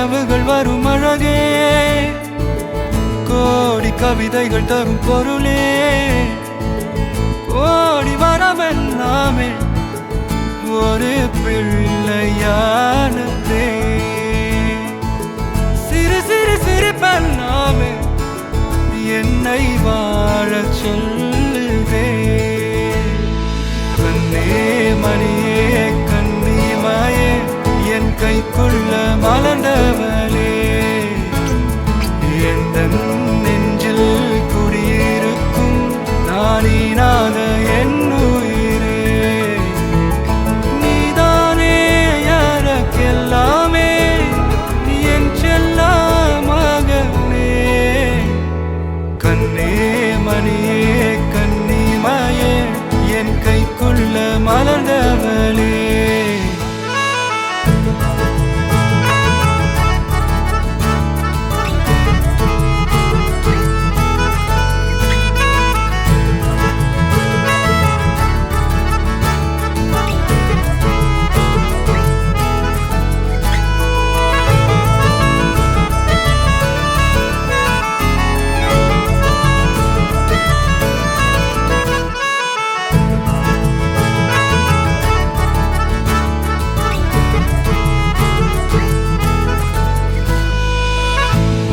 கனவுகள் வரும் அழகே, கோடி கவிதைகள் தரும் பொருளே, கோடி வரவெல்லாமே ஒரு பிள்ளையானதே. சிறு சிறு சிரிப்பெல்லாமே என்னை வாழச் சொல்லுதே. கண்ணே மணியே கண்ணிமாயே என் கைக்குள்ள மலர்ந்தவளே, எந்த நெஞ்சில் குடியிருக்கும் நானீனாக என் உயிரே. நீதானே யாருக்கெல்லாமே என் செல்ல மகனே. கண்ணே மணியே கண்ணிமாயே என் கைக்குள்ள மலர்ந்தவளே.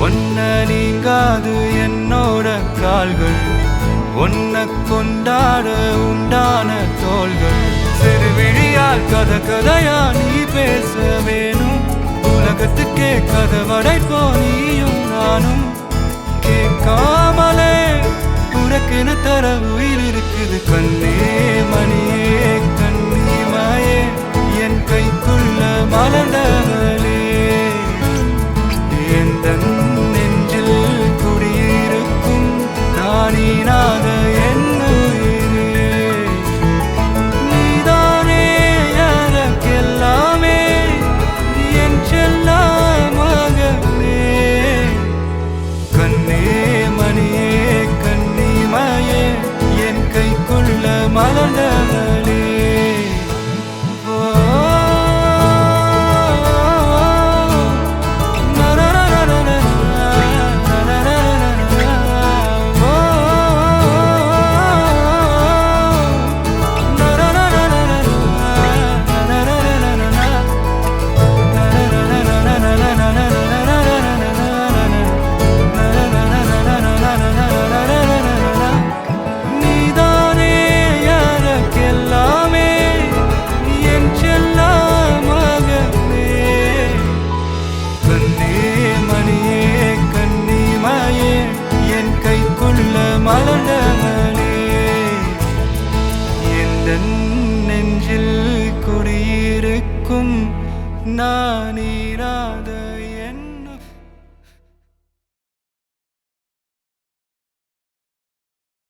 ஒன்ன நீங்காது என்னோட கால்கள், ஒன்ன கொண்டாட உண்டான தோள்கள். சிறுவிழியால் கதை கதையா நீ பேச வேணும், உலகத்துக்கே கதை வடைப்போ நீயும் நானும். கேட்காமலே உனக்கென தர உயிர் இருக்குது. கண்ணே மணியே கண்ணிமாயே என் கைக்குள்ள மலர்ந்தவளே, எந்த நெஞ்சில் குடியிருக்கும் நானீனாக என் உயிரே. நீதானே யாருக்கெல்லாமே என் செல்ல மகனே. கண்ணே மணியே கண்ணிமாயே என் கைக்குள்ள மலர்ந்தவளே. மலர்ந்தவளே, எந்த நெஞ்சில் குடியிருக்கும் நானீராத